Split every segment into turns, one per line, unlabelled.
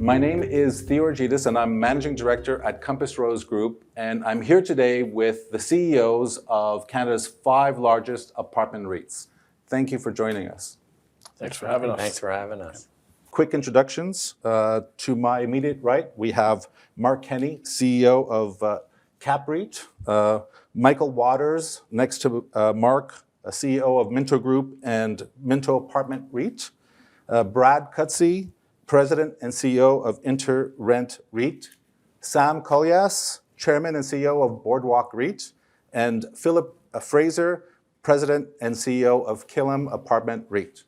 My name is Theo Argitis, and I'm Managing Director at Compass Rose Group, and I'm here today with the CEOs of Canada's 5 largest apartment REITs. Thank you for joining us.
Thanks for having us.
Thanks for having us.
Quick introductions. To my immediate right, we have Mark Kenny, CEO of CAPREIT, Michael Waters, next to Mark, CEO of Minto Group and Minto Apartment REIT, Brad Cutsey, President and CEO of InterRent REIT, Sam Kolyas, Chairman and CEO of Boardwalk REIT, and Philip Fraser, President and CEO of Killam Apartment REIT.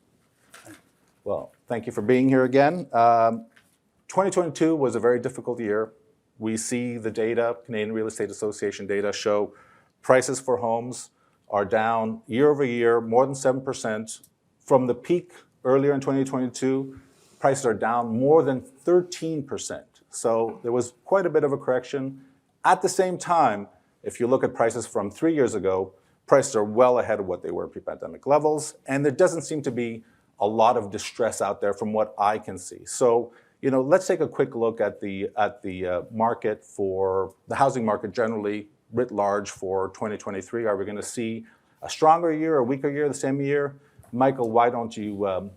Well, thank you for being here again. 2022 was a very difficult year. We see the data, Canadian Real Estate Association data, show prices for homes are down year over year, more than 7%. From the peak earlier in 2022, prices are down more than 13%. So there was quite a bit of a correction. At the same time, if you look at prices from 3 years ago, prices are well ahead of what they were pre-pandemic levels, and there doesn't seem to be a lot of distress out there from what I can see. So, let's take a quick look at the market for the housing market generally, writ large for 2023. Are we going to see a stronger year, a weaker year, the same year? Michael, why don't you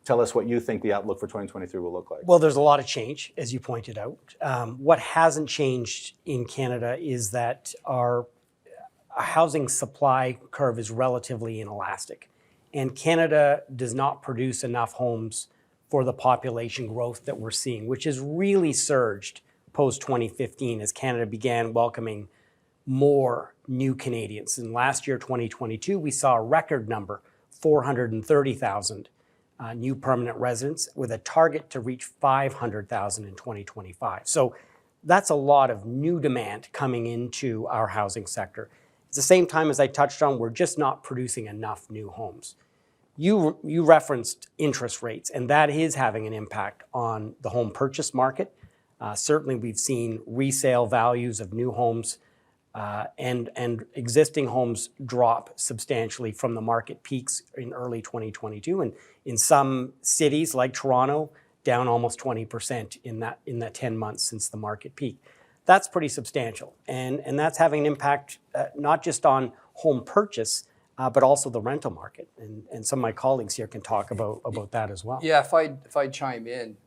tell us what you think the outlook for 2023 will look like?
Well, there's a lot of change, as you pointed out. What hasn't changed in Canada is that our housing supply curve is relatively inelastic. And Canada does not produce enough homes for the population growth that we're seeing, which has really surged post-2015 as Canada began welcoming more new Canadians. In last year, 2022, we saw a record number, 430,000 new permanent residents, with a target to reach 500,000 in 2025. So that's a lot of new demand coming into our housing sector. At the same time, as I touched on, we're just not producing enough new homes. You referenced interest rates, and that is having an impact on the home purchase market. Certainly, we've seen resale values of new homes and existing homes drop substantially from the market peaks in early 2022. And in some cities like Toronto, down almost 20% in that 10 months since the market peak. That's pretty substantial. And that's having an impact not just on home purchase, but also the rental market. And some of my colleagues here can talk about that as well.
Yeah, if I chime in,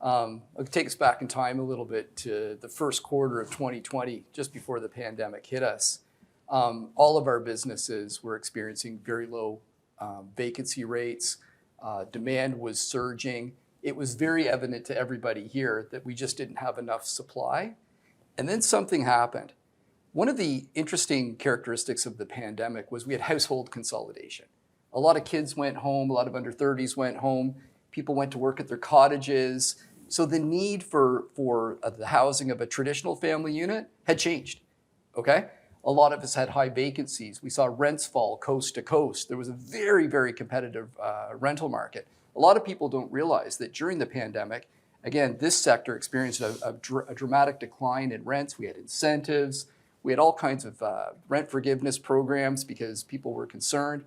I'll take us back in time a little bit to the first quarter of 2020, just before the pandemic hit us. All of our businesses were experiencing very low vacancy rates. Demand was surging. It was very evident to everybody here that we just didn't have enough supply. And then something happened. One of the interesting characteristics of the pandemic was we had household consolidation. A lot of kids went home, a lot of under 30s went home, people went to work at their cottages. So the need for the housing of a traditional family unit had changed, okay? A lot of us had high vacancies. We saw rents fall coast to coast. There was a very, very competitive rental market. A lot of people don't realize that during the pandemic, again, this sector experienced a dramatic decline in rents. We had incentives. We had all kinds of rent forgiveness programs because people were concerned.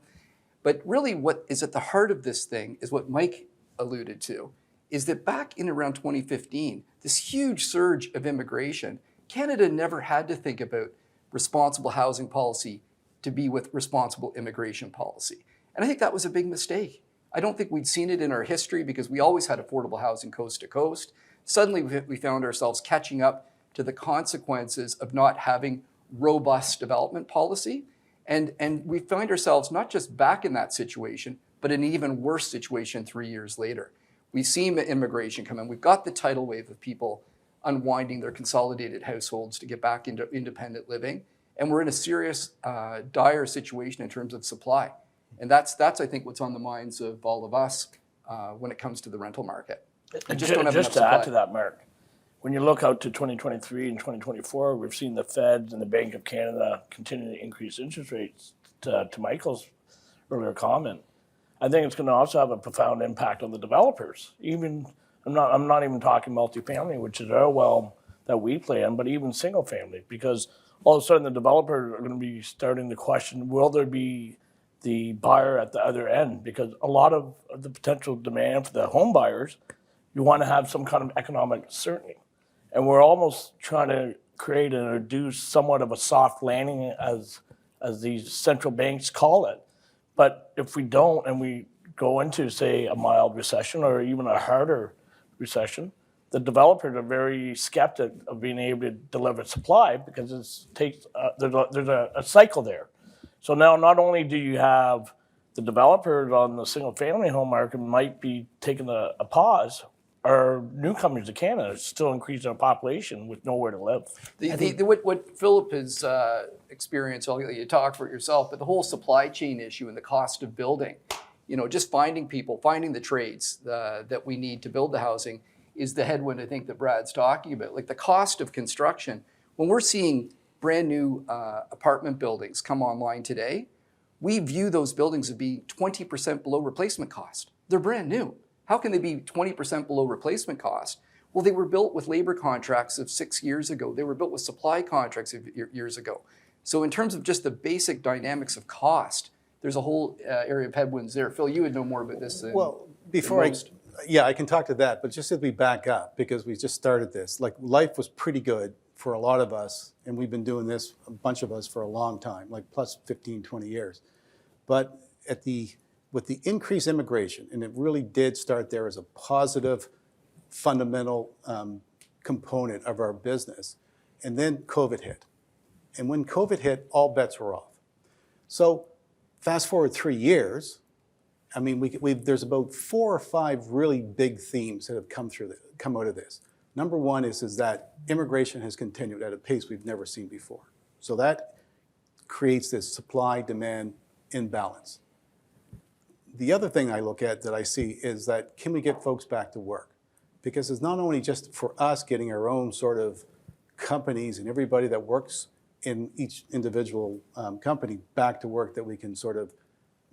But really what is at the heart of this thing is what Mike alluded to, is that back in around 2015, this huge surge of immigration, Canada never had to think about responsible housing policy to be with responsible immigration policy. And I think that was a big mistake. I don't think we'd seen it in our history because we always had affordable housing coast to coast. Suddenly we found ourselves catching up to the consequences of not having robust development policy. And we find ourselves not just back in that situation, but in an even worse situation 3 years later. We've seen immigration come in. We've got the tidal wave of people unwinding their consolidated households to get back into independent living. And we're in a serious, dire situation in terms of supply. And that's I think, what's on the minds of all of us when it comes to the rental market.
Just to add to that, Mark, when you look out to 2023 and 2024, we've seen the Fed and the Bank of Canada continue to increase interest rates. To Michael's earlier comment, I think it's going to also have a profound impact on the developers. Even I'm not even talking multifamily, which is our well that we play in, but even single family, because all of a sudden the developers are going to be starting to question, will there be the buyer at the other end? Because a lot of the potential demand for the home buyers you want to have some kind of economic certainty. And we're almost trying to create and introduce somewhat of a soft landing, as these central banks call it. But if we don't, and we go into, say, a mild recession or even a harder recession, the developers are very skeptic of being able to deliver supply, because there's a cycle there. So now not only do you have the developers on the single family home market might be taking a pause, or newcomers to Canada still increasing their population with nowhere to live.
What Philip has experienced, you talk for it yourself, but the whole supply chain issue and the cost of building, just finding people, finding the trades that we need to build the housing is the headwind, I think, that Brad's talking about. Like the cost of construction, when we're seeing brand new apartment buildings come online today, we view those buildings as being 20% below replacement cost. They're brand new. How can they be 20% below replacement cost? Well, they were built with labor contracts of 6 years ago. They were built with supply contracts of years ago. So in terms of just the basic dynamics of cost, there's a whole area of headwinds there. Phil, you would know more about this than most.
I can talk to that, but just as we back up, because we just started this, like life was pretty good for a lot of us, and we've been doing this, a bunch of us, for a long time, like plus 15, 20 years. But with the increased immigration, and it really did start there as a positive, fundamental component of our business, and then COVID hit. And when COVID hit, all bets were off. So fast forward 3 years, I mean, there's about 4 or 5 really big themes that have come out of this. Number one is that immigration has continued at a pace we've never seen before. So that creates this supply-demand imbalance. The other thing I look at that I see is that, can we get folks back to work? Because it's not only just for us getting our own sort of companies and everybody that works in each individual company back to work, that we can sort of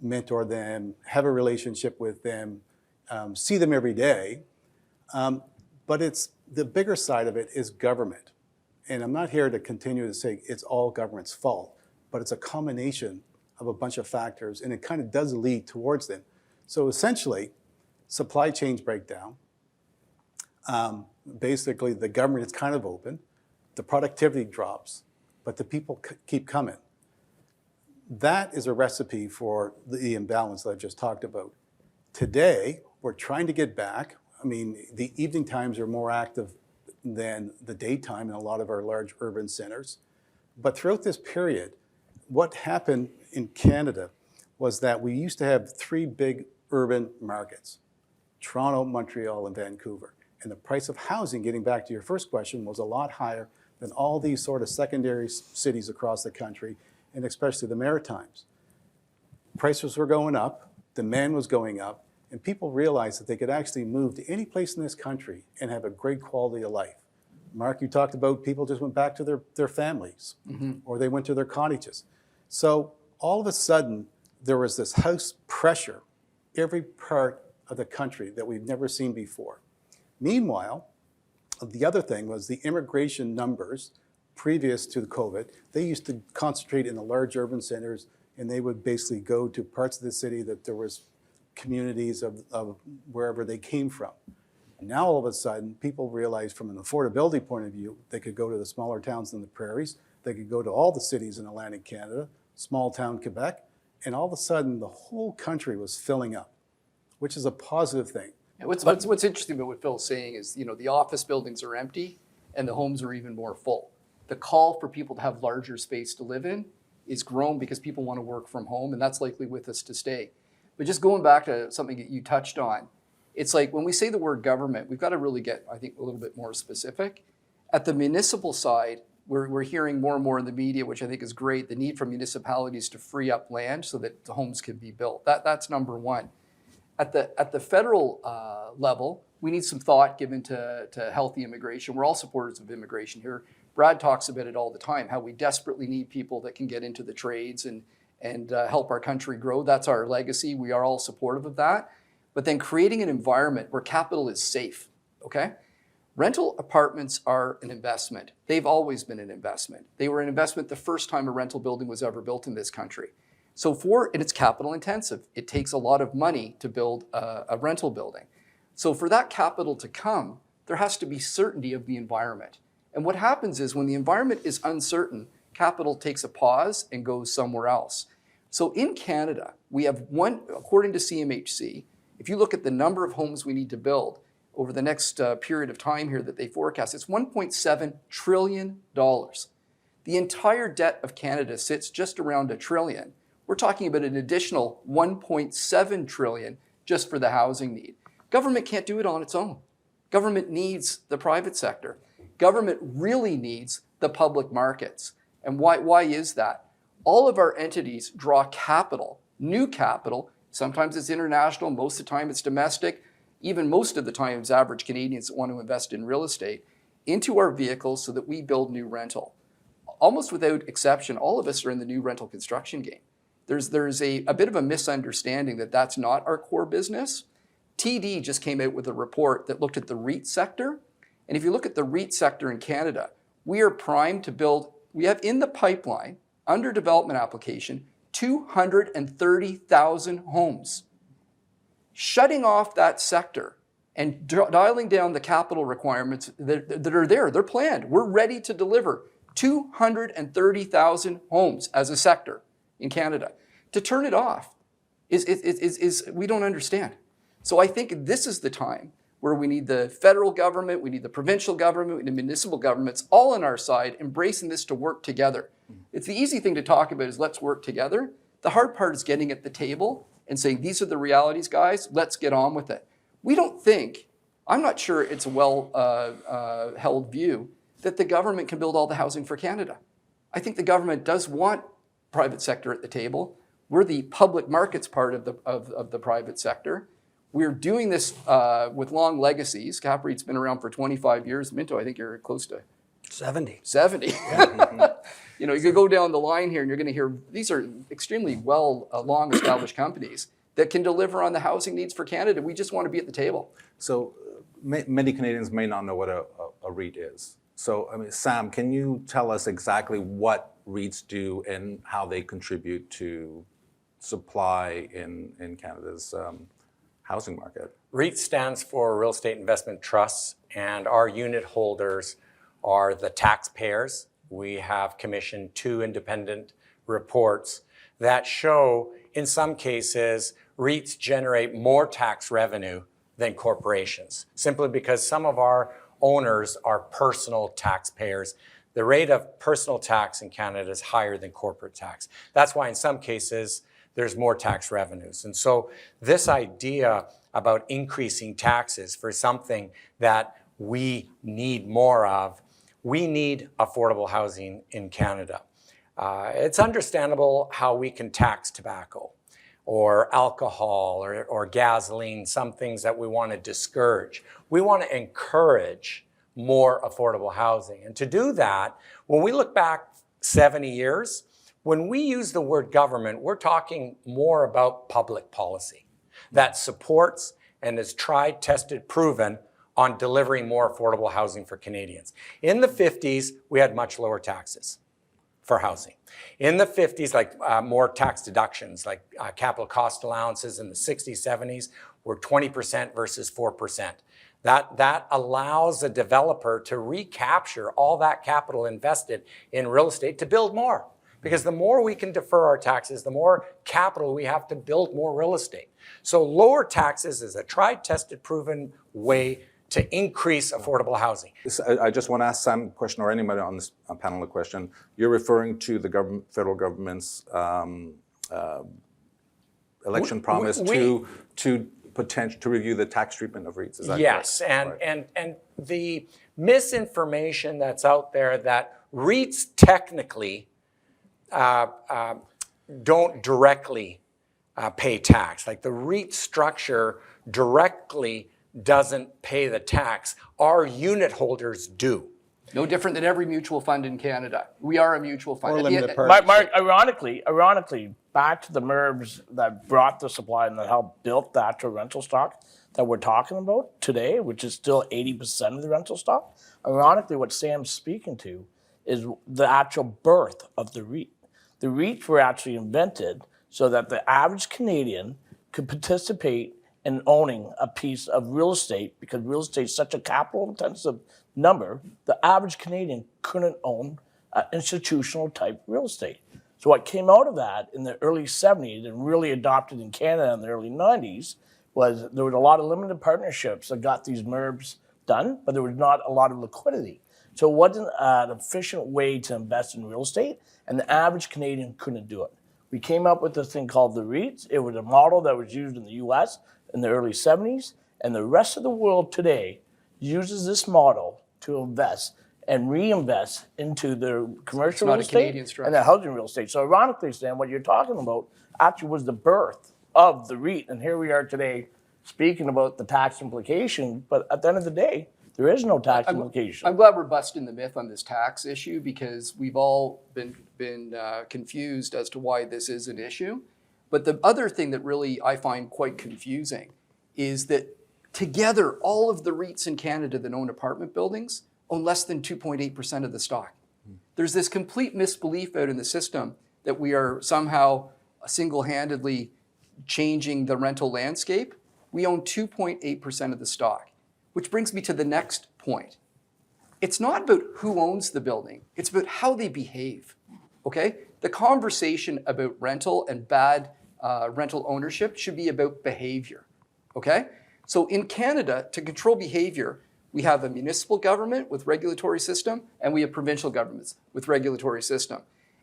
mentor them, have a relationship with them, see them every day. But it's the bigger side of it is government. And I'm not here to continue to say it's all government's fault, but it's a combination of a bunch of factors, and it kind of does lead towards them. So essentially, supply chains break down. Basically, the government is kind of open, the productivity drops, but the people keep coming. That is a recipe for the imbalance that I just talked about. Today, we're trying to get back. I mean, the evening times are more active than the daytime in a lot of our large urban centers. But throughout this period, what happened in Canada was that we used to have 3 big urban markets, Toronto, Montreal, and Vancouver. And the price of housing, getting back to your first question, was a lot higher than all these sort of secondary cities across the country, and especially the Maritimes. Prices were going up, demand was going up, and people realized that they could actually move to any place in this country and have a great quality of life. Mark, you talked about people just went back to their families, or they went to their cottages. So all of a sudden, there was this house pressure every part of the country that we've never seen before. Meanwhile, the other thing was the immigration numbers previous to the COVID. They used to concentrate in the large urban centers, and they would basically go to parts of the city that there was communities of wherever they came from. And now all of a sudden, people realize from an affordability point of view, they could go to the smaller towns in the prairies, they could go to all the cities in Atlantic Canada, small town Quebec, and all of a sudden the whole country was filling up, which is a positive thing.
What's interesting about what Phil's saying is, the office buildings are empty and the homes are even more full. The call for people to have larger space to live in is grown because people want to work from home, and that's likely with us to stay. But just going back to something that you touched on, it's like when we say the word government, we've got to really get, I think, a little bit more specific. At the municipal side, we're hearing more and more in the media, which I think is great, the need for municipalities to free up land so that the homes can be built. That's number one. At the federal level, we need some thought given to healthy immigration. We're all supporters of immigration here. Brad talks about it all the time, how we desperately need people that can get into the trades and help our country grow. That's our legacy. We are all supportive of that. But then creating an environment where capital is safe, okay? Rental apartments are an investment. They've always been an investment. They were an investment the first time a rental building was ever built in this country. And it's capital intensive. It takes a lot of money to build a rental building. So for that capital to come, there has to be certainty of the environment. And what happens is when the environment is uncertain, capital takes a pause and goes somewhere else. So in Canada, we have according to CMHC, if you look at the number of homes we need to build over the next period of time here that they forecast, it's $1.7 trillion. The entire debt of Canada sits just around $1 trillion. We're talking about an additional $1.7 trillion just for the housing need. Government can't do it on its own. Government needs the private sector. Government really needs the public markets. And why is that? All of our entities draw capital, new capital. Sometimes it's international, most of the time it's domestic, even most of the time it's average Canadians that want to invest in real estate, into our vehicles so that we build new rental. Almost without exception, all of us are in the new rental construction game. There's a bit of a misunderstanding that that's not our core business. TD just came out with a report that looked at the REIT sector. And if you look at the REIT sector in Canada, we are primed to build, we have in the pipeline, under development application, 230,000 homes. Shutting off that sector and dialing down the capital requirements that are there, they're planned. We're ready to deliver 230,000 homes as a sector in Canada. To turn it off is we don't understand. So I think this is the time where we need the federal government, we need the provincial government, we need municipal governments all on our side, embracing this to work together. It's the easy thing to talk about is let's work together. The hard part is getting at the table and saying, these are the realities, guys, let's get on with it. We don't think, I'm not sure it's a well-held view, that the government can build all the housing for Canada. I think the government does want private sector at the table. We're the public markets part of the private sector. We're doing this with long legacies. CAPREIT's been around for 25 years. Minto, I think you're close to
70.
70. You know, you could go down the line here and you're going to hear these are extremely long established companies that can deliver on the housing needs for Canada. We just want to be at the table.
So many Canadians may not know what a REIT is. So, I mean, Sam, can you tell us exactly what REITs do and how they contribute to supply in Canada's housing market?
REIT stands for Real Estate Investment Trusts, and our unit holders are the taxpayers. We have commissioned 2 independent reports that show, in some cases, REITs generate more tax revenue than corporations, simply because some of our owners are personal taxpayers. The rate of personal tax in Canada is higher than corporate tax. That's why in some cases, there's more tax revenues. And so this idea about increasing taxes for something that we need more of, we need affordable housing in Canada. It's understandable how we can tax tobacco or alcohol or gasoline, some things that we want to discourage. We want to encourage more affordable housing. And to do that, when we look back 70 years, when we use the word government, we're talking more about public policy that supports and is tried, tested, proven on delivering more affordable housing for Canadians. In the 50s, we had much lower taxes for housing. In the 50s, more tax deductions, like capital cost allowances in the 60s, 70s were 20% versus 4%. That allows a developer to recapture all that capital invested in real estate to build more. Because the more we can defer our taxes, the more capital we have to build more real estate. So lower taxes is a tried, tested, proven way to increase affordable housing.
I just want to ask Sam a question, or anybody on this panel a question. You're referring to the federal government's election promise to review the tax treatment of REITs. Is that
yes,
correct?
and the misinformation that's out there that REITs technically don't directly pay tax. Like the REIT structure directly doesn't pay the tax. Our unit holders do.
No different than every mutual fund in Canada. We are a mutual fund.
Or limited partnership.
Mark, ironically, back to the MERBs that brought the supply and that helped build the actual rental stock that we're talking about today, which is still 80% of the rental stock. Ironically, what Sam's speaking to is the actual birth of the REIT. The REITs were actually invented so that the average Canadian could participate and owning a piece of real estate, because real estate is such a capital intensive number, the average Canadian couldn't own institutional type real estate. So what came out of that in the early 70s and really adopted in Canada in the early 90s was there was a lot of limited partnerships that got these MERBs done, but there was not a lot of liquidity. So it wasn't an efficient way to invest in real estate, and the average Canadian couldn't do it. We came up with this thing called the REITs. It was a model that was used in the US in the early 70s, and the rest of the world today uses this model to invest and reinvest into their commercial
not
real
a Canadian
estate
strategy.
and their housing real estate. So ironically, Stan, what you're talking about actually was the birth of the REIT. And here we are today speaking about the tax implication, but at the end of the day, there is no tax implication.
I'm glad we're busting the myth on this tax issue, because we've all been confused as to why this is an issue. But the other thing that really I find quite confusing is that together, all of the REITs in Canada that own apartment buildings own less than 2.8% of the stock. There's this complete misbelief out in the system that we are somehow single-handedly changing the rental landscape. We own 2.8% of the stock, which brings me to the next point. It's not about who owns the building, it's about how they behave, okay? The conversation about rental and bad rental ownership should be about behavior, okay? So in Canada, to control behavior, we have a municipal government with regulatory system, and we have provincial governments with regulatory system.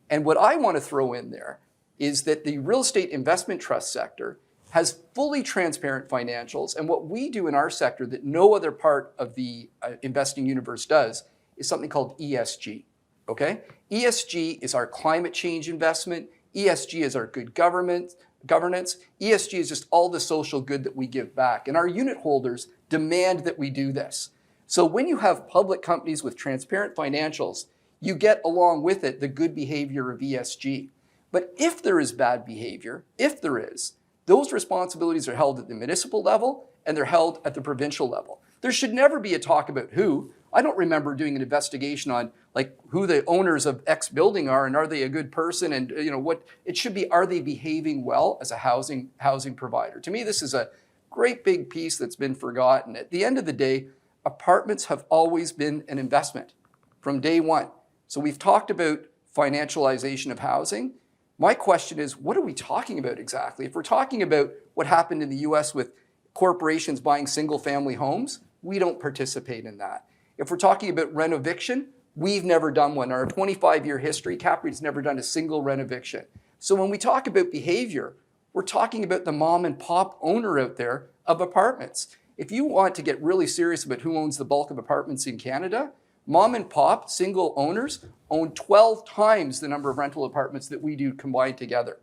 And what I want to throw in there is that the real estate investment trust sector has fully transparent financials. And what we do in our sector that no other part of the investing universe does is something called ESG, okay? ESG is our climate change investment. ESG is our good governance. ESG is just all the social good that we give back. And our unit holders demand that we do this. So when you have public companies with transparent financials, you get along with it the good behavior of ESG. But if there is bad behavior, if there is, those responsibilities are held at the municipal level and they're held at the provincial level. There should never be a talk about who. I don't remember doing an investigation on like who the owners of X building are and are they a good person, and what it should be, are they behaving well as a housing provider? To me, this is a great big piece that's been forgotten. At the end of the day, apartments have always been an investment from day one. So we've talked about financialization of housing. My question is, what are we talking about exactly? If we're talking about what happened in the US with corporations buying single family homes, we don't participate in that. If we're talking about renoviction, we've never done one. Our 25-year history, CAPREIT's never done a single renoviction. So when we talk about behavior, we're talking about the mom and pop owner out there of apartments. If you want to get really serious about who owns the bulk of apartments in Canada, mom and pop, single owners, own 12 times the number of rental apartments that we do combined together.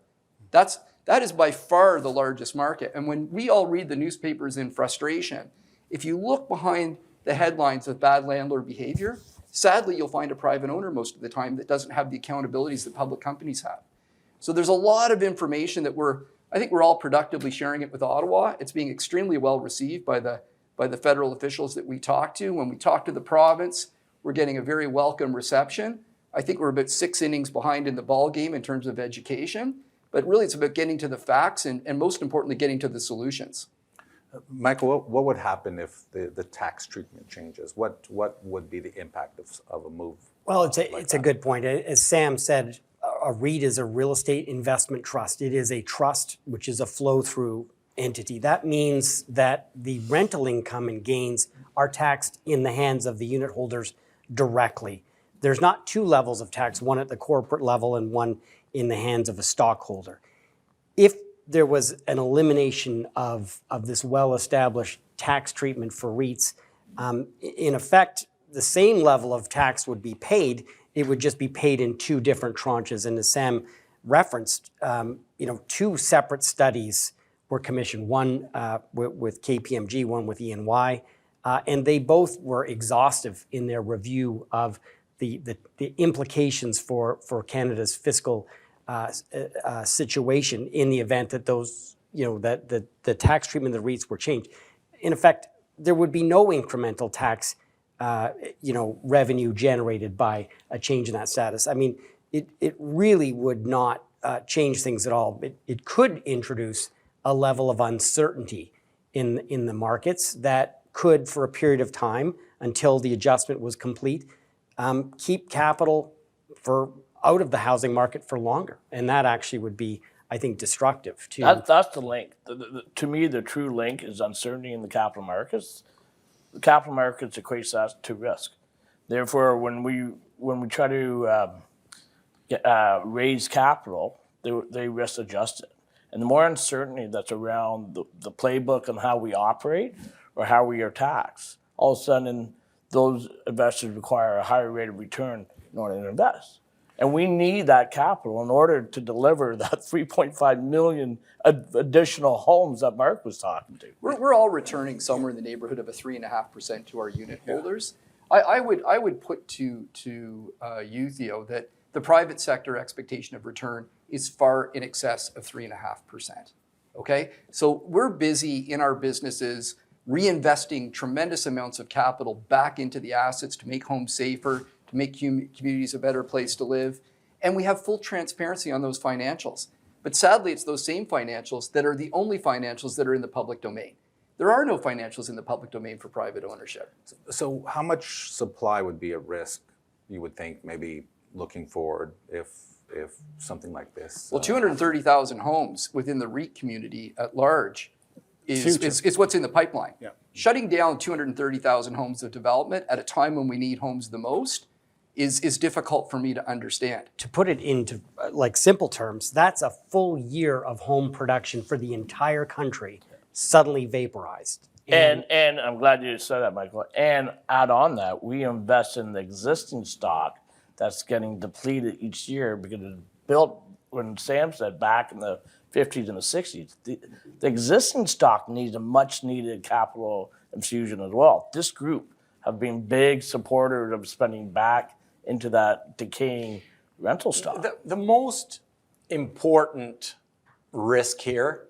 That is by far the largest market. And when we all read the newspapers in frustration, if you look behind the headlines of bad landlord behavior, sadly, you'll find a private owner most of the time that doesn't have the accountabilities that public companies have. So there's a lot of information that I think we're all productively sharing it with Ottawa. It's being extremely well received by the federal officials that we talk to. When we talk to the province, we're getting a very welcome reception. I think we're about 6 innings behind in the ball game in terms of education, but really it's about getting to the facts and most importantly, getting to the solutions.
Michael, what would happen if the tax treatment changes? What would be the impact of a move?
Well, it's a good point. As Sam said, a REIT is a real estate investment trust. It is a trust, which is a flow-through entity. That means that the rental income and gains are taxed in the hands of the unit holders directly. There's not two levels of tax, one at the corporate level and one in the hands of a stockholder. If there was an elimination of this well-established tax treatment for REITs, in effect, the same level of tax would be paid. It would just be paid in two different tranches. And as Sam referenced, two separate studies were commissioned, one with KPMG, one with E&Y, and they both were exhaustive in their review of the implications for Canada's fiscal situation in the event that those, that the tax treatment of the REITs were changed. In effect, there would be no incremental tax revenue generated by a change in that status. I mean, it really would not change things at all. It could introduce a level of uncertainty in the markets that could, for a period of time until the adjustment was complete, keep capital out of the housing market for longer. And that actually would be, I think, destructive to.
That's the link. To me, the true link is uncertainty in the capital markets. The capital markets equates that to risk. Therefore, when we try to raise capital, they risk adjust it. And the more uncertainty that's around the playbook on how we operate or how we are taxed, all of a sudden those investors require a higher rate of return in order to invest. And we need that capital in order to deliver that 3.5 million additional homes that Mark was talking to.
We're all returning somewhere in the neighborhood of a 3.5% to our unit holders. I would put to you, Theo, that the private sector expectation of return is far in excess of 3.5%. Okay, so we're busy in our businesses reinvesting tremendous amounts of capital back into the assets to make homes safer, to make communities a better place to live, and we have full transparency on those financials. But sadly, it's those same financials that are the only financials that are in the public domain. There are no financials in the public domain for private ownership.
So how much supply would be at risk, you would think, maybe looking forward, if something like this?
Well, 230,000 homes within the REIT community at large is what's in the pipeline.
Yeah.
Shutting down 230,000 homes of development at a time when we need homes the most is difficult for me to understand.
To put it into like simple terms, that's a full year of home production for the entire country suddenly vaporized.
And I'm glad you said that, Michael. And add on that, we invest in the existing stock that's getting depleted each year because it's built, when Sam said, back in the 50s and the 60s. The existing stock needs a much needed capital infusion as well. This group have been big supporters of spending back into that decaying rental stock.
The most important risk here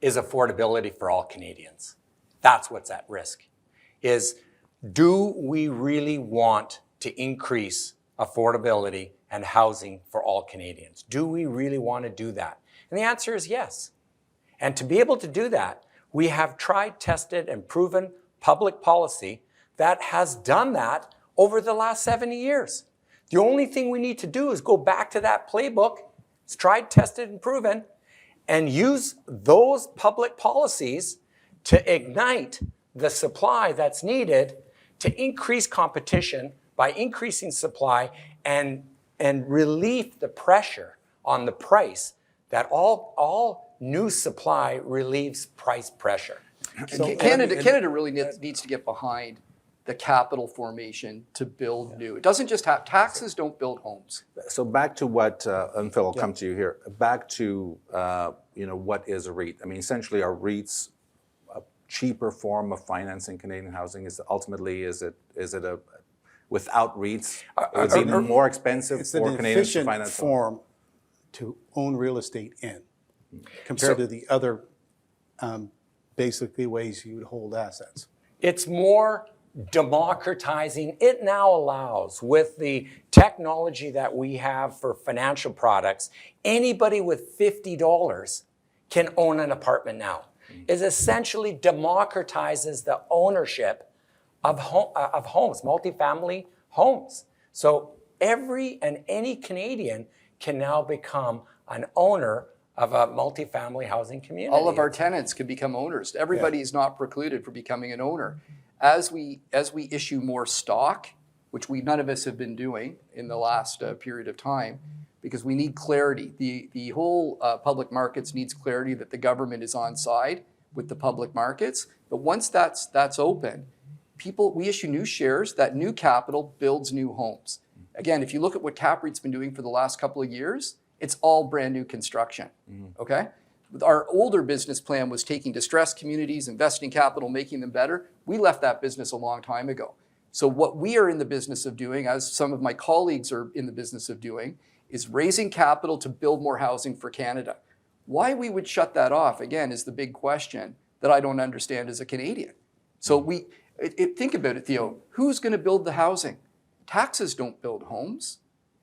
is affordability for all Canadians. That's what's at risk. Is, do we really want to increase affordability and housing for all Canadians? Do we really want to do that? And the answer is yes. And to be able to do that, we have tried, tested, and proven public policy that has done that over the last 70 years. The only thing we need to do is go back to that playbook, it's tried, tested, and proven, and use those public policies to ignite the supply that's needed to increase competition by increasing supply and relieve the pressure on the price that all new supply relieves price pressure.
Canada really needs to get behind the capital formation to build new. It doesn't just have, taxes don't build homes.
So back to what, and Phil, I'll come to you here. Back to, what is a REIT? I mean, essentially, are REITs a cheaper form of financing Canadian housing? Is it a without REITs, it's even more expensive for Canadians to finance?
It's an efficient form to own real estate in, compared to the other basically ways you would hold assets.
It's more democratizing. It now allows, with the technology that we have for financial products, anybody with $50 can own an apartment now. It essentially democratizes the ownership of homes, multifamily homes. So every and any Canadian can now become an owner of a multifamily housing community.
All of our tenants can become owners. Everybody is not precluded from becoming an owner. As we issue more stock, which none of us have been doing in the last period of time, because we need clarity. The whole public markets needs clarity that the government is on side with the public markets. But once that's open, we issue new shares. That new capital builds new homes. Again, if you look at what CAPREIT's been doing for the last couple of years, it's all brand new construction. Okay. Our older business plan was taking distressed communities, investing capital, making them better. We left that business a long time ago. So what we are in the business of doing, as some of my colleagues are in the business of doing, is raising capital to build more housing for Canada. Why we would shut that off, again, is the big question that I don't understand as a Canadian. So think about it, Theo. Who's going to build the housing? Taxes don't build homes.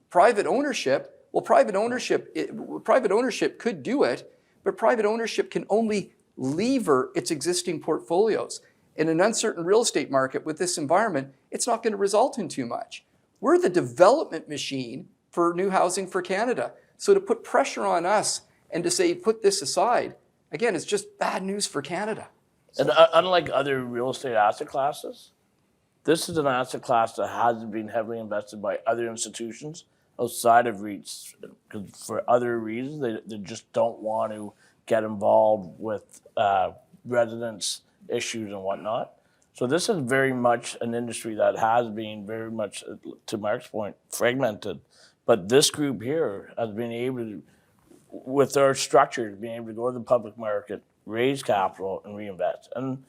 Private ownership, private ownership could do it, but private ownership can only lever its existing portfolios. In an uncertain real estate market with this environment, it's not going to result in too much. We're the development machine for new housing for Canada. So to put pressure on us and to say, put this aside, again, it's just bad news for Canada.
And unlike other real estate asset classes, this is an asset class that has been heavily invested by other institutions outside of REITs, because for other reasons, they just don't want to get involved with residents' issues and whatnot. So this is very much an industry that has been very much, to Mark's point, fragmented. But this group here has been able to, with our structure, being able to go to the public market, raise capital, and reinvest. And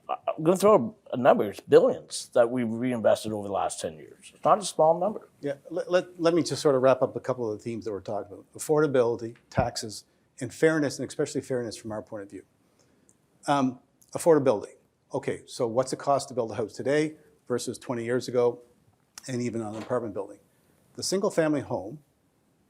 I'm going to throw a number, it's billions that we've reinvested over the last 10 years. It's not a small number.
Yeah, let me just sort of wrap up a couple of the themes that we're talking about. Affordability, taxes, and fairness, and especially fairness from our point of view. Affordability. Okay, so what's the cost to build a house today versus 20 years ago, and even on an apartment building? The single-family home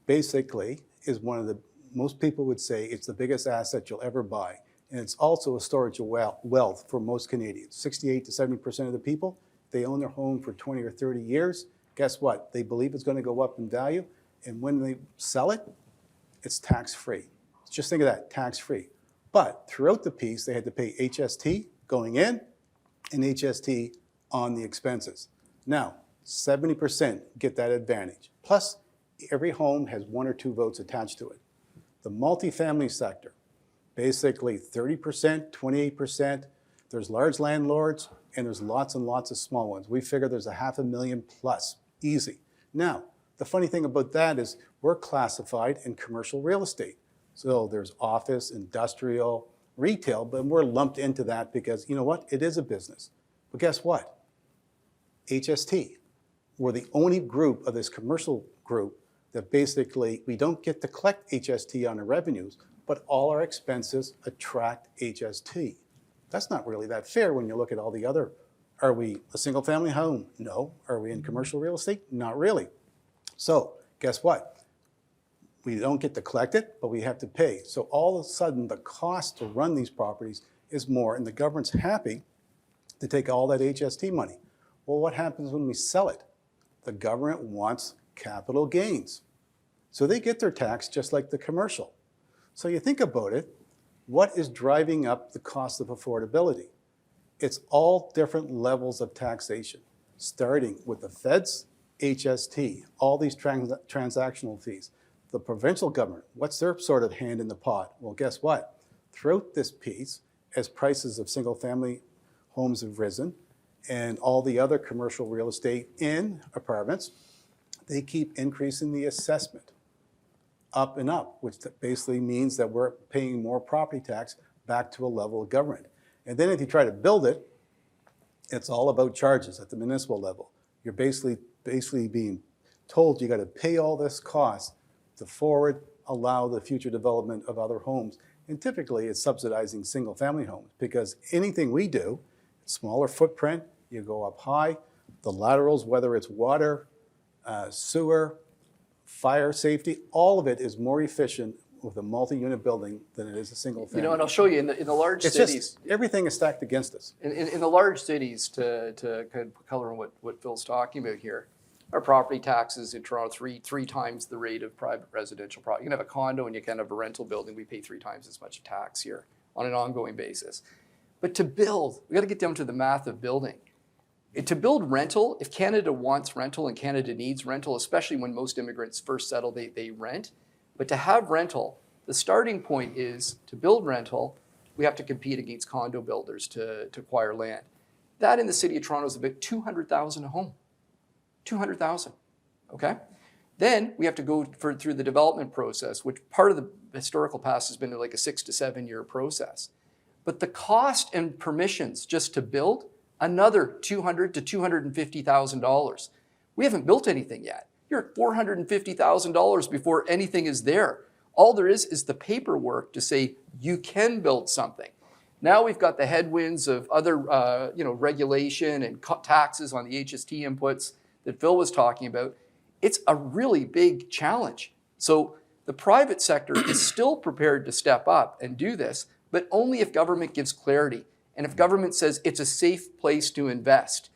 basically is one of the, most people would say it's the biggest asset you'll ever buy. And it's also a storage of wealth for most Canadians. 68 to 70% of the people, they own their home for 20 or 30 years. Guess what? They believe it's going to go up in value. And when they sell it, it's tax-free. Just think of that, tax-free. But throughout the piece, they had to pay HST going in and HST on the expenses. Now, 70% get that advantage. Plus, every home has 1 or 2 votes attached to it. The multifamily sector, basically 30%, 28%. There's large landlords and there's lots and lots of small ones. We figure there's 500,000 plus, easy. Now, the funny thing about that is we're classified in commercial real estate. So there's office, industrial, retail, but we're lumped into that because, you know what, it is a business. But guess what? HST, we're the only group of this commercial group that basically, we don't get to collect HST on our revenues, but all our expenses attract HST. That's not really that fair when you look at all the other, are we a single family home? No. Are we in commercial real estate? Not really. So guess what? We don't get to collect it, but we have to pay. So all of a sudden, the cost to run these properties is more, and the government's happy to take all that HST money. Well, what happens when we sell it? The government wants capital gains. So they get their tax just like the commercial. So you think about it, what is driving up the cost of affordability? It's all different levels of taxation, starting with the feds, HST, all these transactional fees. The provincial government, what's their sort of hand in the pot? Well, guess what? Throughout this piece, as prices of single-family homes have risen and all the other commercial real estate in apartments, they keep increasing the assessment up and up, which basically means that we're paying more property tax back to a level of government. And then if you try to build it, it's all about charges at the municipal level. You're basically being told you got to pay all this cost to forward allow the future development of other homes. And typically it's subsidizing single family homes because anything we do, smaller footprint, you go up high, the laterals, whether it's water, sewer, fire safety, all of it is more efficient with a multi-unit building than it is a single family.
You know, and I'll show you in the large
It's
cities.
just, everything is stacked against us.
In the large cities, to kind of put color on what Phil's talking about here, our property taxes in Toronto three times the rate of private residential property. You can have a condo and you can have a rental building. We pay 3 times as much tax here on an ongoing basis. But to build, we got to get down to the math of building. To build rental, if Canada wants rental and Canada needs rental, especially when most immigrants first settle, they rent. But to have rental, the starting point is to build rental, we have to compete against condo builders to acquire land. That in the city of Toronto is about $200,000 a home. 200,000, okay? Then we have to go through the development process, which part of the historical past has been like a 6 to 7 year process. But the cost and permissions just to build, another $200,000 to $250,000. We haven't built anything yet. You're at $450,000 before anything is there. All there is the paperwork to say you can build something. Now we've got the headwinds of other regulation and taxes on the HST inputs that Phil was talking about. It's a really big challenge. So the private sector is still prepared to step up and do this, but only if government gives clarity. And if government says it's a safe place to invest,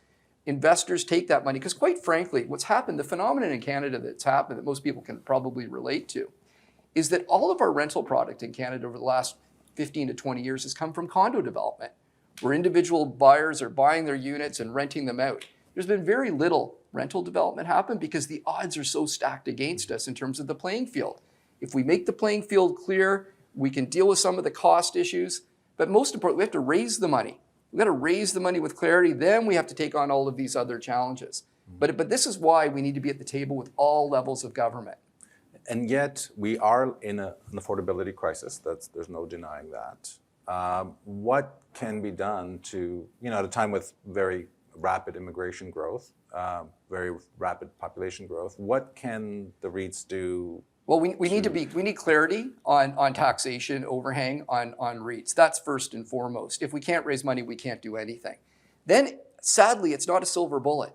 investors take that money. Because quite frankly, what's happened, the phenomenon in Canada that's happened that most people can probably relate to, is that all of our rental product in Canada over the last 15 to 20 years has come from condo development, where individual buyers are buying their units and renting them out. There's been very little rental development happen because the odds are so stacked against us in terms of the playing field. If we make the playing field clear, we can deal with some of the cost issues, but most importantly, we have to raise the money. We've got to raise the money with clarity, then we have to take on all of these other challenges. But this is why we need to be at the table with all levels of government.
And yet we are in an affordability crisis. There's no denying that. What can be done to, at a time with very rapid immigration growth, very rapid population growth, what can the REITs do?
Well, we need clarity on taxation overhang on REITs. That's first and foremost. If we can't raise money, we can't do anything. Then, sadly, it's not a silver bullet.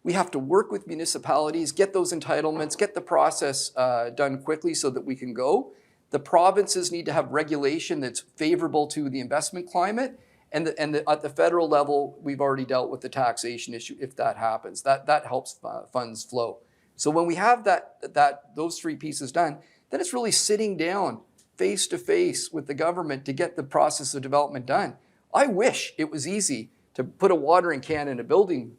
We have to work with municipalities, get those entitlements, get the process done quickly so that we can go. The provinces need to have regulation that's favorable to the investment climate. And at the federal level, we've already dealt with the taxation issue if that happens. That helps funds flow. So when we have those three pieces done, then it's really sitting down face to face with the government to get the process of development done. I wish it was easy to put a watering can in a building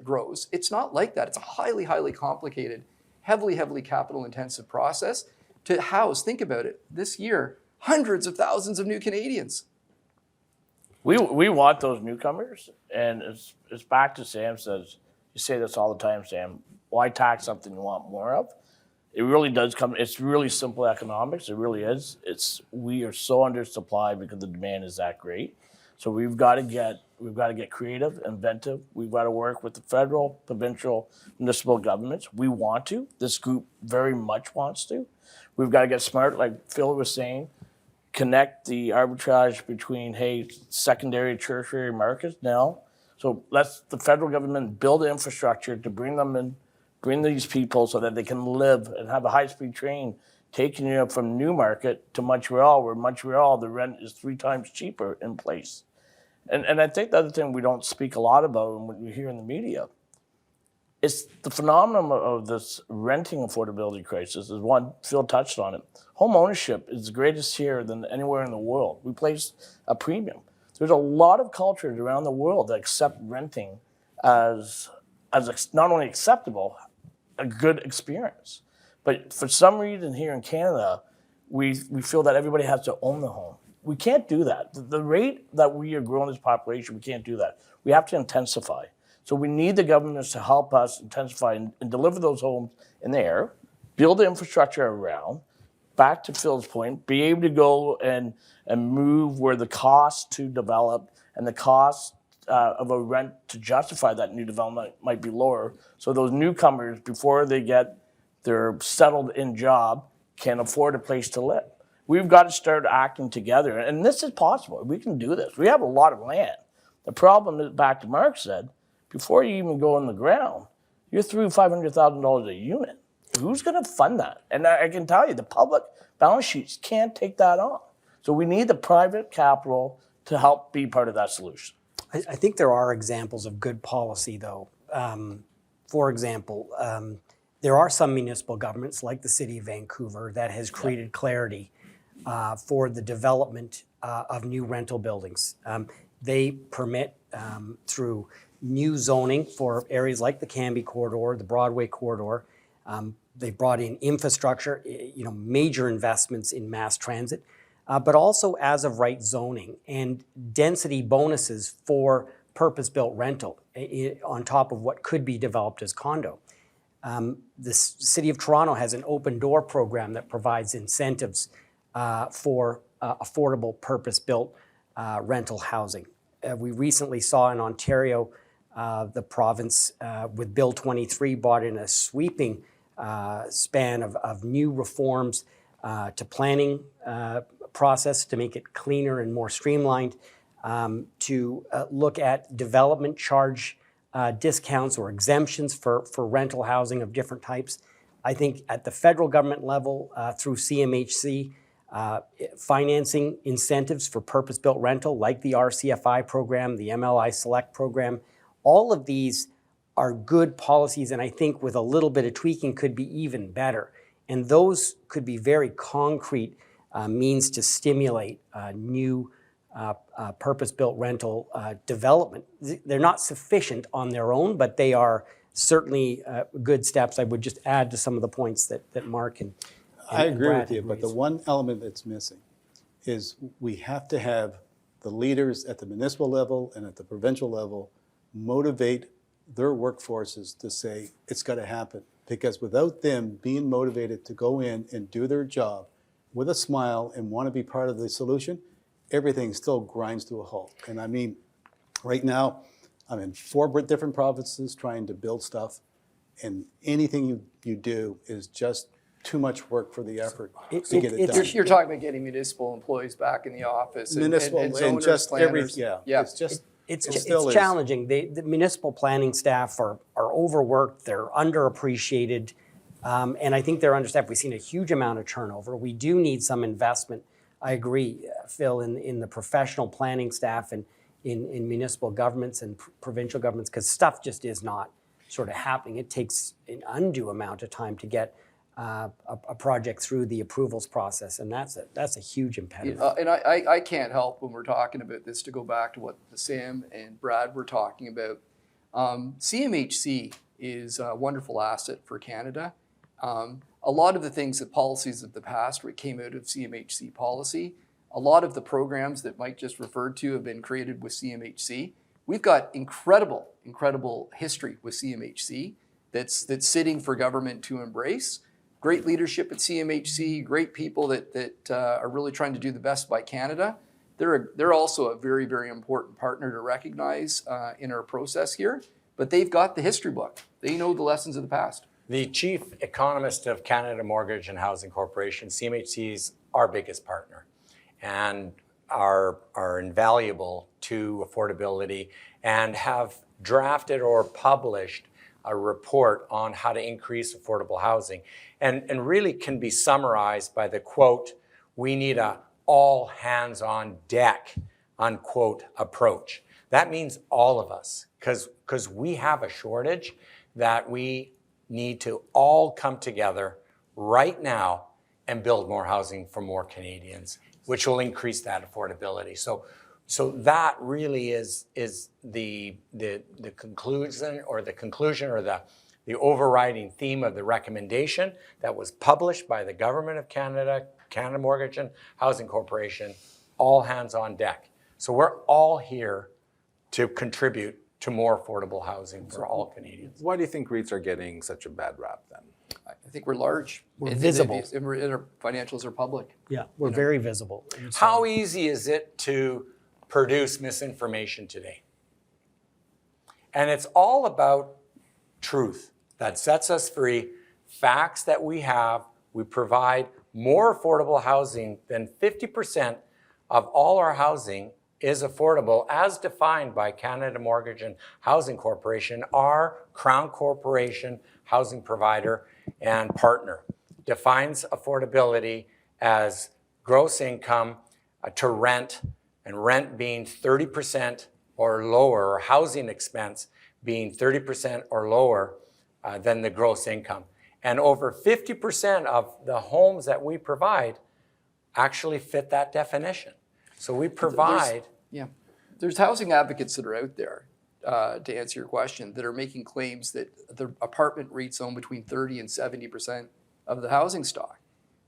grows. It's not like that. It's a highly, highly complicated, heavily capital intensive process to house, think about it, this year, hundreds of thousands of new Canadians.
We want those newcomers, and it's back to Sam says, you say this all the time, Sam, why tax something you want more of? It really does it's really simple economics, it really is. We are so undersupplied because the demand is that great. So we've got to get creative, inventive. We've got to work with the federal, provincial, municipal governments. We want to. This group very much wants to. We've got to get smart, like Phil was saying, connect the arbitrage between, secondary, tertiary markets now. So let's the federal government build the infrastructure to bring these people so that they can live and have a high-speed train taking you from Newmarket to Montreal, where Montreal, the rent is 3 times cheaper in place. And I think the other thing we don't speak a lot about and what you hear in the media is the phenomenon of this renting affordability crisis is one, Phil touched on it. Home ownership is the greatest here than anywhere in the world. We place a premium. There's a lot of cultures around the world that accept renting as not only acceptable, a good experience. But for some reason here in Canada, we feel that everybody has to own the home. We can't do that. The rate that we are growing as a population, we can't do that. We have to intensify. So we need the governments to help us intensify and deliver those homes in the air, build the infrastructure around, back to Phil's point, be able to go and move where the cost to develop and the cost of a rent to justify that new development might be lower. So those newcomers, before they get their settled in job, can afford a place to live. We've got to start acting together. And this is possible. We can do this. We have a lot of land. The problem is, back to Mark said, before you even go in the ground, you're through $500,000 a unit. Who's going to fund that? And I can tell you, the public balance sheets can't take that on. So we need the private capital to help be part of that solution.
I think there are examples of good policy, though. For example, there are some municipal governments, like the City of Vancouver, that has created clarity for the development of new rental buildings. They permit through new zoning for areas like the Cambie corridor, the Broadway corridor. They've brought in infrastructure, major investments in mass transit, but also as of right zoning and density bonuses for purpose-built rental on top of what could be developed as condo. The City of Toronto has an open door program that provides incentives for affordable purpose-built rental housing. We recently saw in Ontario, the province with Bill 23 brought in a sweeping span of new reforms to planning process to make it cleaner and more streamlined, to look at development charge discounts or exemptions for rental housing of different types. I think at the federal government level, through CMHC, financing incentives for purpose-built rental, like the RCFI program, the MLI Select program. All of these are good policies, and I think with a little bit of tweaking could be even better. And those could be very concrete means to stimulate new purpose-built rental development. They're not sufficient on their own, but they are certainly good steps. I would just add to some of the points that Mark and
I agree
Brad
with you,
had
but the
raised.
one element that's missing is we have to have the leaders at the municipal level and at the provincial level motivate their workforces to say it's got to happen. Because without them being motivated to go in and do their job with a smile and want to be part of the solution, everything still grinds to a halt. And I mean, right now, I'm in 4 different provinces trying to build stuff, and anything you do is just too much work for the effort to get it done.
You're talking about getting municipal employees back in the office and,
Municipal
and
and
zoners,
just
planners.
it's just
It's
it still is.
challenging. The municipal planning staff are overworked, they're underappreciated, and I think they're understaffed. We've seen a huge amount of turnover. We do need some investment. I agree, Phil, in the professional planning staff and in municipal governments and provincial governments, because stuff just is not sort of happening. It takes an undue amount of time to get a project through the approvals process, and that's a huge impediment.
And I can't help when we're talking about this to go back to what Sam and Brad were talking about. CMHC is a wonderful asset for Canada. A lot of the things, the policies of the past came out of CMHC policy. A lot of the programs that Mike just referred to have been created with CMHC. We've got incredible history with CMHC that's sitting for government to embrace. Great leadership at CMHC, great people that are really trying to do the best by Canada. They're also a very, very important partner to recognize in our process here, but they've got the history book. They know the lessons of the past.
The chief economist of Canada Mortgage and Housing Corporation, CMHC, is our biggest partner and are invaluable to affordability and have drafted or published a report on how to increase affordable housing and really can be summarized by the quote, "We need a all hands on deck," unquote, approach. That means all of us, because we have a shortage that we need to all come together right now and build more housing for more Canadians, which will increase that affordability. So that really is the conclusion or the overriding theme of the recommendation that was published by the Government of Canada, Canada Mortgage and Housing Corporation, all hands on deck. So we're all here to contribute to more affordable housing for all Canadians.
Why do you think REITs are getting such a bad rap then?
I think we're large.
We're visible.
And our financials are public.
Yeah, we're very visible.
How easy is it to produce misinformation today? And it's all about truth that sets us free, facts that we have. We provide more affordable housing than 50% of all our housing is affordable as defined by Canada Mortgage and Housing Corporation, our Crown Corporation housing provider and partner. Defines affordability as gross income to rent, and rent being 30% or lower, or housing expense being 30% or lower than the gross income. And over 50% of the homes that we provide actually fit that definition. So we provide.
There's housing advocates that are out there, to answer your question, that are making claims that the apartment REITs own between 30 and 70% of the housing stock.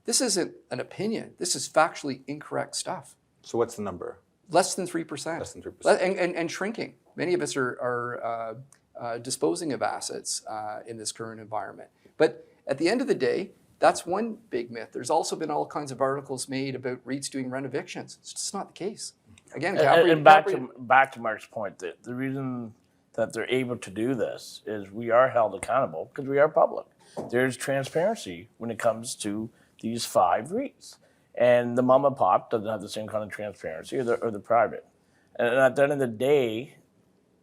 This isn't an opinion. This is factually incorrect stuff.
So what's the number?
Less than 3%.
Less than 3%.
And shrinking. Many of us are disposing of assets in this current environment. But at the end of the day, that's one big myth. There's also been all kinds of articles made about REITs doing rent evictions. It's just not the case. Again,
And back to Mark's point, that the reason that they're able to do this is we are held accountable because we are public. There's transparency when it comes to these 5 REITs. And the mom and pop doesn't have the same kind of transparency, or the private. And at the end of the day,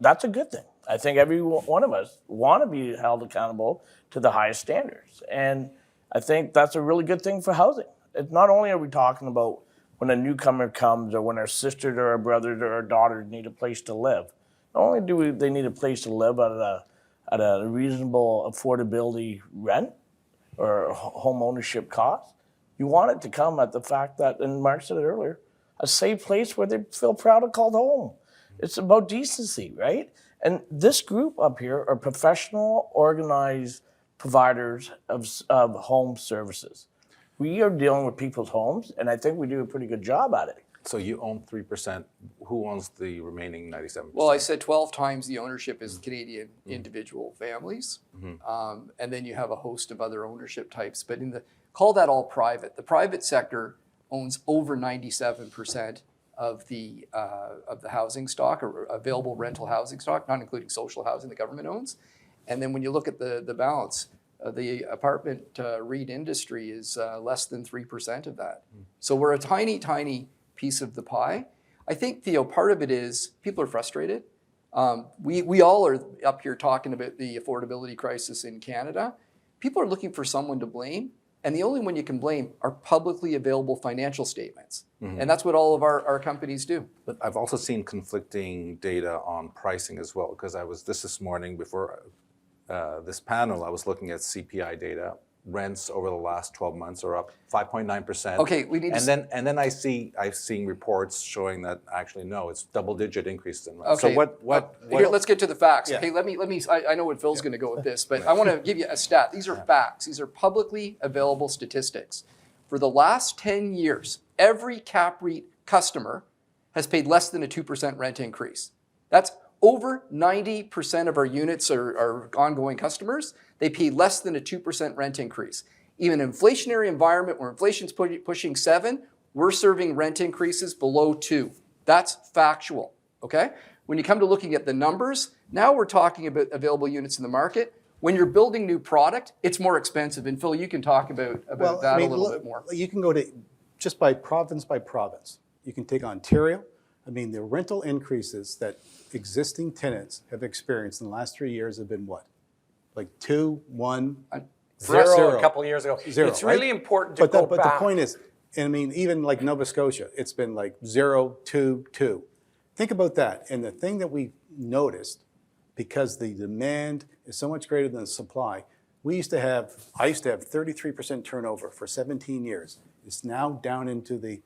that's a good thing. I think every one of us want to be held accountable to the highest standards. And I think that's a really good thing for housing. It's not only are we talking about when a newcomer comes or when our sisters or our brothers or our daughters need a place to live. Not only do they need a place to live at a reasonable affordability rent or home ownership cost, you want it to come at the fact that, and Mark said it earlier, a safe place where they feel proud to call home. It's about decency, right? And this group up here are professional, organized providers of home services. We are dealing with people's homes, and I think we do a pretty good job at it.
So you own 3%. Who owns the remaining 97%?
Well, I said 12 times the ownership is Canadian individual families. And then you have a host of other ownership types. But call that all private. The private sector owns over 97% of the housing stock or available rental housing stock, not including social housing the government owns. And then when you look at the balance, the apartment REIT industry is less than 3% of that. So we're a tiny, tiny piece of the pie. I think, Theo, part of it is people are frustrated. We all are up here talking about the affordability crisis in Canada. People are looking for someone to blame. And the only one you can blame are publicly available financial statements. And that's what all of our companies do.
But I've also seen conflicting data on pricing as well, because I was this morning before this panel, I was looking at CPI data. Rents over the last 12 months are up 5.9%.
Okay, we need to...
And then I've seen reports showing that actually no, it's double-digit increases in rents.
Okay.
So what
Here, let's get to the facts.
Yeah.
Okay, let me. I know what Phil's going to go with this, but I want to give you a stat. These are facts. These are publicly available statistics. For the last 10 years, every CAPREIT customer has paid less than a 2% rent increase. That's over 90% of our units are ongoing customers. They pay less than a 2% rent increase. Even an inflationary environment where inflation's pushing 7, we're serving rent increases below 2. That's factual, okay? When you come to looking at the numbers, now we're talking about available units in the market. When you're building new product, it's more expensive. And Phil, you can talk about that a little bit more.
You can go to just by province. You can take Ontario. I mean, the rental increases that existing tenants have experienced in the last 3 years have been what? Like 2, 1,
Zero a couple of years ago.
Zero,
It's really
right?
important to go
But
back.
the point is, I mean, even like Nova Scotia, it's been like 0, 2, 2. Think about that. And the thing that we noticed, because the demand is so much greater than the supply, I used to have 33% turnover for 17 years. It's now down into the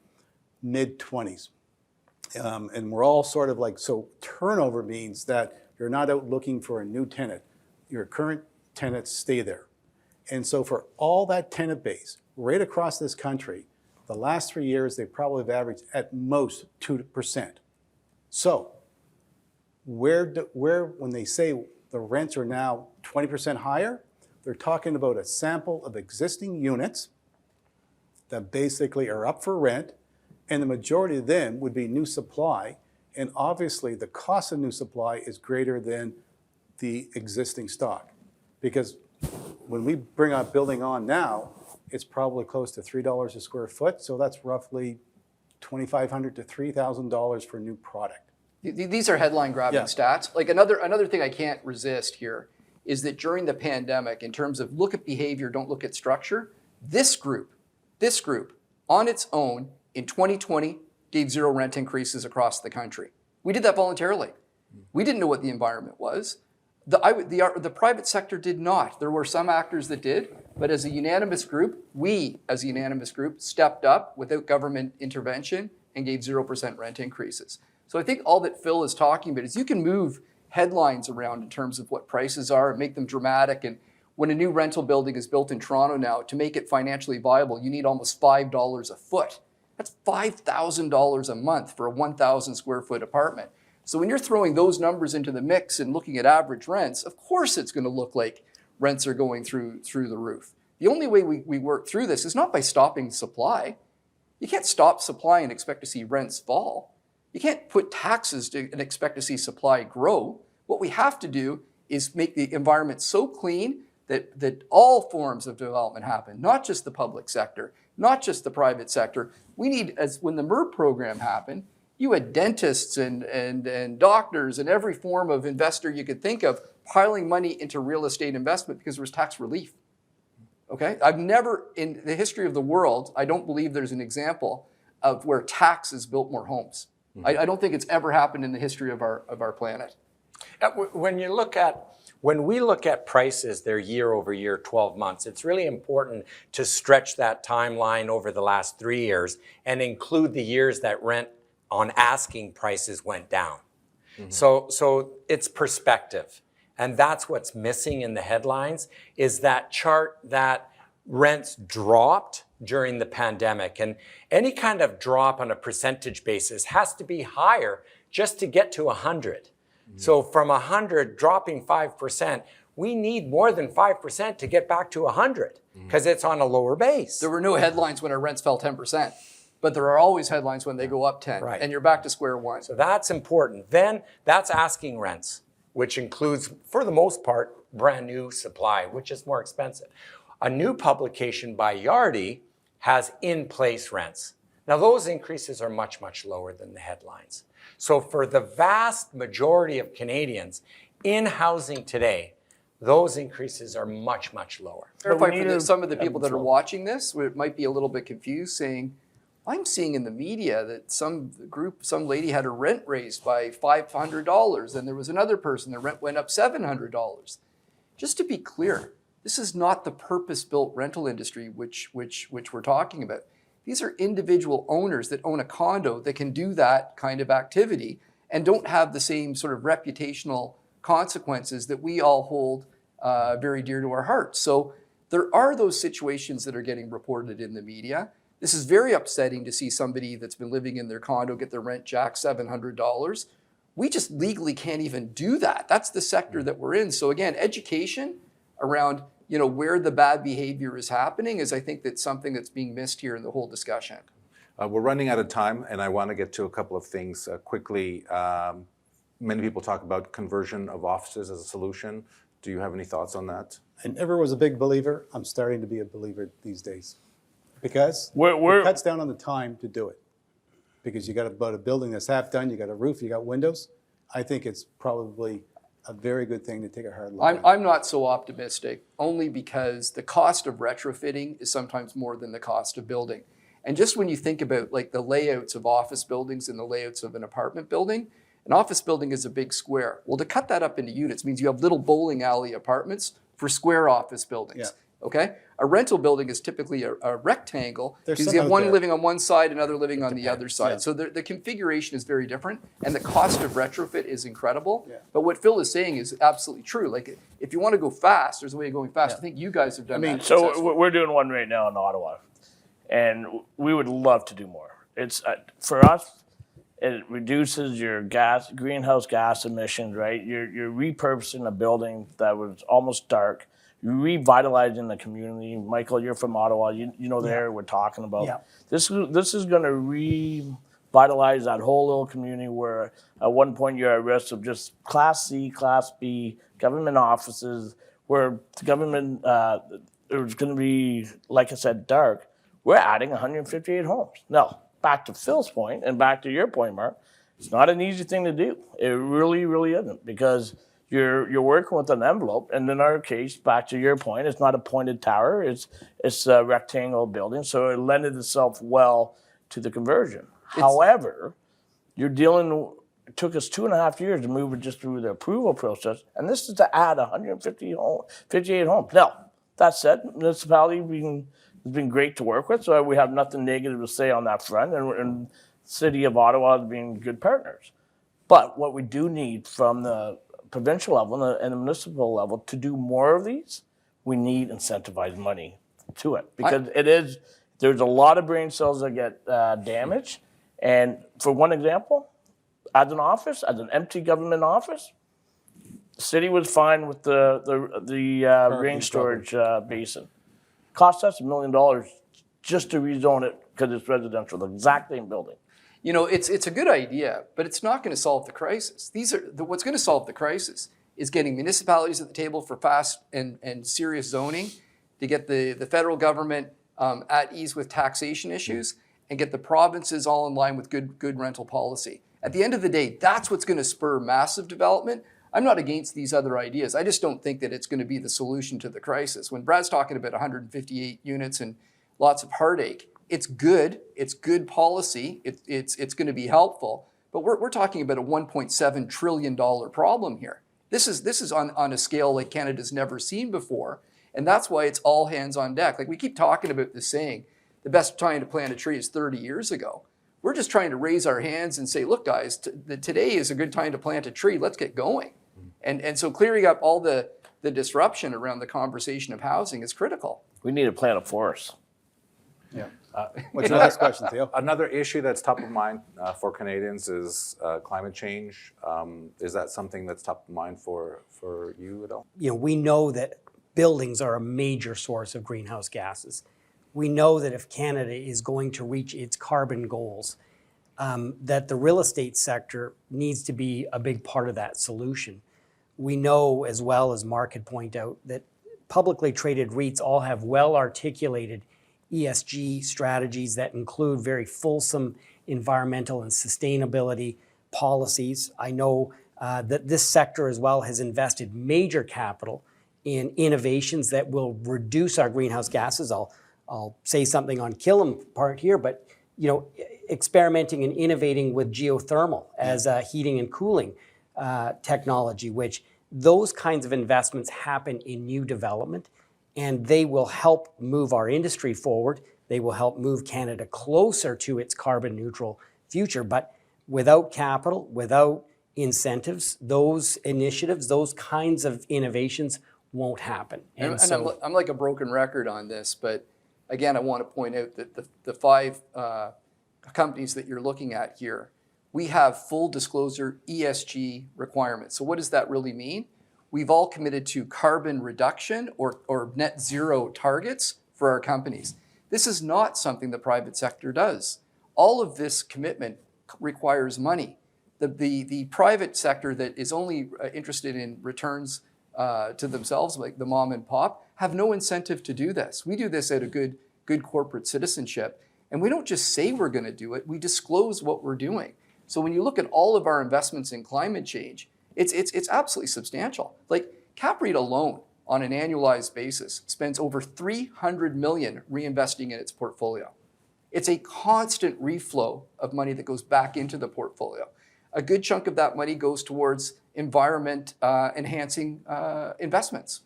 mid-20s. And we're all sort of like, so turnover means that you're not out looking for a new tenant. Your current tenants stay there. And so for all that tenant base, right across this country, the last 3 years, they probably have averaged at most 2%. So when they say the rents are now 20% higher, they're talking about a sample of existing units that basically are up for rent, and the majority of them would be new supply, and obviously the cost of new supply is greater than the existing stock. Because when we bring our building on now, it's probably close to $3 a square foot, so that's roughly $2,500 to $3,000 for new product.
These are headline-grabbing stats. Like another thing I can't resist here is that during the pandemic, in terms of look at behavior, don't look at structure, this group on its own in 2020 gave 0 rent increases across the country. We did that voluntarily. We didn't know what the environment was. The private sector did not. There were some actors that did, but as a unanimous group, stepped up without government intervention and gave 0% rent increases. So I think all that Phil is talking about is you can move headlines around in terms of what prices are and make them dramatic. And when a new rental building is built in Toronto now, to make it financially viable, you need almost $5 a foot. That's $5,000 a month for a 1,000 square foot apartment. So when you're throwing those numbers into the mix and looking at average rents, of course it's going to look like rents are going through the roof. The only way we work through this is not by stopping supply. You can't stop supply and expect to see rents fall. You can't put taxes and expect to see supply grow. What we have to do is make the environment so clean that all forms of development happen, not just the public sector, not just the private sector. We need, as when the MERB program happened, you had dentists and doctors and every form of investor you could think of piling money into real estate investment because there was tax relief. Okay, I've never, in the history of the world, I don't believe there's an example of where taxes built more homes. I don't think it's ever happened in the history of our planet.
When we look at prices, they're year over year, 12 months. It's really important to stretch that timeline over the last 3 years and include the years that rent on asking prices went down. So it's perspective. And that's what's missing in the headlines, is that chart that rents dropped during the pandemic. And any kind of drop on a percentage basis has to be higher just to get to 100. So from 100 dropping 5%, we need more than 5% to get back to 100 because it's on a lower base.
There were no headlines when our rents fell 10%, but there are always headlines when they go up 10,
Right.
and you're back to square one.
So that's important. Then that's asking rents, which includes, for the most part, brand new supply, which is more expensive. A new publication by Yardi has in-place rents. Now those increases are much, much lower than the headlines. So for the vast majority of Canadians in housing today, those increases are much, much lower.
Clarify for some of the people that are watching this, where it might be a little bit confused, saying, I'm seeing in the media that some lady had her rent raised by $500, and there was another person, their rent went up $700. Just to be clear, this is not the purpose-built rental industry which we're talking about. These are individual owners that own a condo that can do that kind of activity and don't have the same sort of reputational consequences that we all hold very dear to our hearts. So there are those situations that are getting reported in the media. This is very upsetting to see somebody that's been living in their condo get their rent jacked $700. We just legally can't even do that. That's the sector that we're in. So again, education around where the bad behavior is happening is, I think, that's something that's being missed here in the whole discussion.
We're running out of time, and I want to get to a couple of things quickly. Many people talk about conversion of offices as a solution. Do you have any thoughts on that?
I never was a big believer. I'm starting to be a believer these days. Because it cuts down on the time to do it. Because you got about a building that's half done, you got a roof, you got windows. I think it's probably a very good thing to take a hard look at.
I'm not so optimistic, only because the cost of retrofitting is sometimes more than the cost of building. And just when you think about like the layouts of office buildings and the layouts of an apartment building, an office building is a big square. Well, to cut that up into units means you have little bowling alley apartments for square office buildings.
Yeah.
Okay? A rental building is typically a rectangle
There's
because
some
you have
out
one
there.
living on one side, another living on the other side.
yeah.
So the configuration is very different, and the cost of retrofit is incredible.
Yeah.
But what Phil is saying is absolutely true. Like, if you want to go fast, there's a way of going fast. I think you guys have done that.
So
successfully.
we're doing one right now in Ottawa, and we would love to do more. It's for us, it reduces your greenhouse gas emissions, right? You're repurposing a building that was almost dark. You're revitalizing the community. Michael, you're from Ottawa. You know the area we're talking about.
Yeah.
This is going to revitalize that whole little community where at one point you're at risk of just Class C, Class B government offices, where the government it was going to be, like I said, dark. We're adding 158 homes. Now, back to Phil's point and back to your point, Mark, it's not an easy thing to do. It really, really isn't, because you're working with an envelope, and in our case, back to your point, it's not a pointed tower, it's a rectangle building, so it lended itself well to the conversion. However, it took us 2.5 years to move it just through the approval process, and this is to add 58 homes. Now, that said, municipality has been great to work with, so we have nothing negative to say on that front, and the City of Ottawa has been good partners. But what we do need from the provincial level and the municipal level to do more of these, we need incentivized money to it, because there's a lot of brain cells that get damaged. And for one example, as an empty government office, the city was fine with the rain storage basin. Cost us $1 million just to rezone it because it's residential, the exact same building.
It's a good idea, but it's not going to solve the crisis. What's going to solve the crisis is getting municipalities at the table for fast and serious zoning, to get the federal government at ease with taxation issues, and get the provinces all in line with good rental policy. At the end of the day, that's what's going to spur massive development. I'm not against these other ideas. I just don't think that it's going to be the solution to the crisis. When Brad's talking about 158 units and lots of heartache, it's good. It's good policy. It's going to be helpful. But we're talking about a $1.7 trillion problem here. This is on a scale like Canada's never seen before. And that's why it's all hands on deck. Like we keep talking about this saying, the best time to plant a tree is 30 years ago. We're just trying to raise our hands and say, look, guys, today is a good time to plant a tree. Let's get going. And so clearing up all the disruption around the conversation of housing is critical.
We need to plant a forest.
Yeah. What's the next question, Theo?
Another issue that's top of mind for Canadians is climate change. Is that something that's top of mind for you at all?
You know, we know that buildings are a major source of greenhouse gases. We know that if Canada is going to reach its carbon goals, that the real estate sector needs to be a big part of that solution. We know, as well as Mark had pointed out, that publicly traded REITs all have well-articulated ESG strategies that include very fulsome environmental and sustainability policies. I know that this sector as well has invested major capital in innovations that will reduce our greenhouse gases. I'll say something on Killam part here, but you know, experimenting and innovating with geothermal as a heating and cooling technology, which those kinds of investments happen in new development, and they will help move our industry forward. They will help move Canada closer to its carbon neutral future. But without capital, without incentives, those initiatives, those kinds of innovations won't happen.
And I'm like a broken record on this, but again, I want to point out that the five companies that you're looking at here, we have full disclosure ESG requirements. So what does that really mean? We've all committed to carbon reduction or net zero targets for our companies. This is not something the private sector does. All of this commitment requires money. The private sector that is only interested in returns to themselves, like the mom and pop, have no incentive to do this. We do this out of good corporate citizenship. And we don't just say we're going to do it, we disclose what we're doing. So when you look at all of our investments in climate change, it's absolutely substantial. Like CAPREIT alone, on an annualized basis, spends over $300 million reinvesting in its portfolio. It's a constant reflow of money that goes back into the portfolio. A good chunk of that money goes towards environment enhancing investments.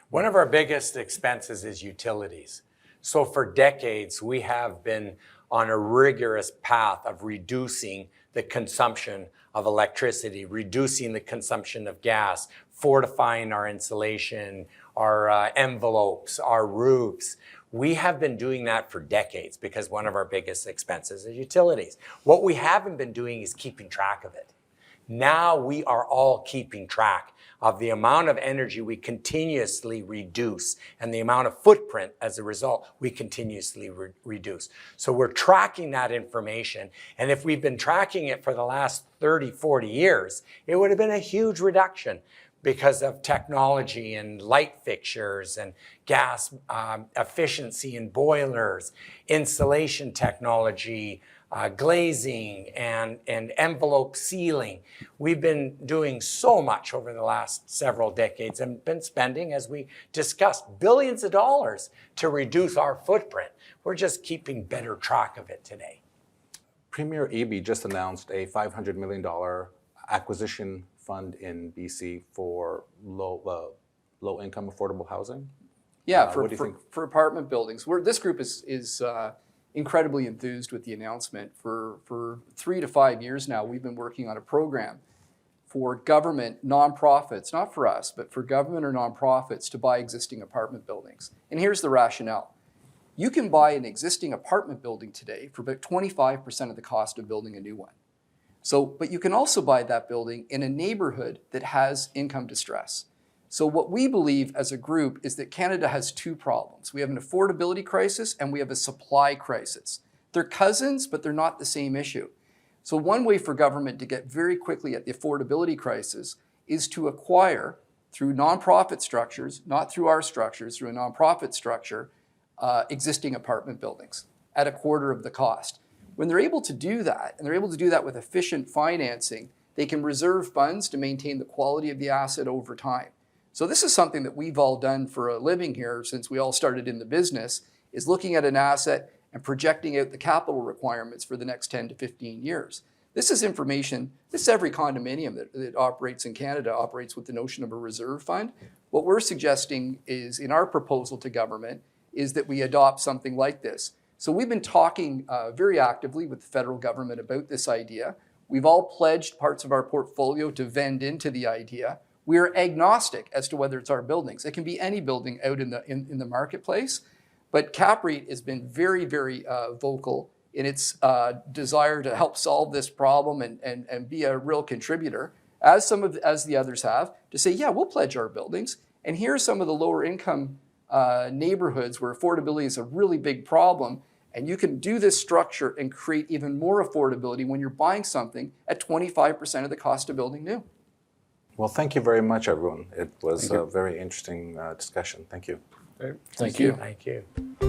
One of our biggest expenses is utilities. So for decades, we have been on a rigorous path of reducing the consumption of electricity, reducing the consumption of gas, fortifying our insulation, our envelopes, our roofs. We have been doing that for decades because one of our biggest expenses is utilities. What we haven't been doing is keeping track of it. Now we are all keeping track of the amount of energy we continuously reduce and the amount of footprint as a result we continuously reduce. So we're tracking that information. And if we've been tracking it for the last 30, 40 years, it would have been a huge reduction because of technology and light fixtures and gas efficiency in boilers, insulation technology, glazing and envelope sealing. We've been doing so much over the last several decades and been spending, as we discussed, billions of dollars to reduce our footprint. We're just keeping better track of it today.
Premier Eby just announced a $500 million acquisition fund in BC for low-income affordable housing.
Yeah,
what do you think?
for apartment buildings. This group is incredibly enthused with the announcement. For 3 to 5 years now, we've been working on a program for government nonprofits, not for us, but for government or nonprofits to buy existing apartment buildings. And here's the rationale. You can buy an existing apartment building today for about 25% of the cost of building a new one. So, but you can also buy that building in a neighborhood that has income distress. So what we believe as a group is that Canada has two problems. We have an affordability crisis and we have a supply crisis. They're cousins, but they're not the same issue. So one way for government to get very quickly at the affordability crisis is to acquire, through nonprofit structures, not through our structures, through a nonprofit structure, existing apartment buildings at a quarter of the cost. When they're able to do that, and they're able to do that with efficient financing, they can reserve funds to maintain the quality of the asset over time. So this is something that we've all done for a living here since we all started in the business, is looking at an asset and projecting out the capital requirements for the next 10 to 15 years. This is information, this is every condominium that operates in Canada operates with the notion of a reserve fund. What we're suggesting is, in our proposal to government, is that we adopt something like this. So we've been talking very actively with the federal government about this idea. We've all pledged parts of our portfolio to vend into the idea. We are agnostic as to whether it's our buildings. It can be any building out in the marketplace. But CAPREIT has been very, very vocal in its desire to help solve this problem and be a real contributor, as the others have, to say, yeah, we'll pledge our buildings. And here are some of the lower income neighborhoods where affordability is a really big problem. And you can do this structure and create even more affordability when you're buying something at 25% of the cost of building new.
Well, thank you very much, everyone. It was a very interesting discussion. Thank you.
Thank you.
Thank you.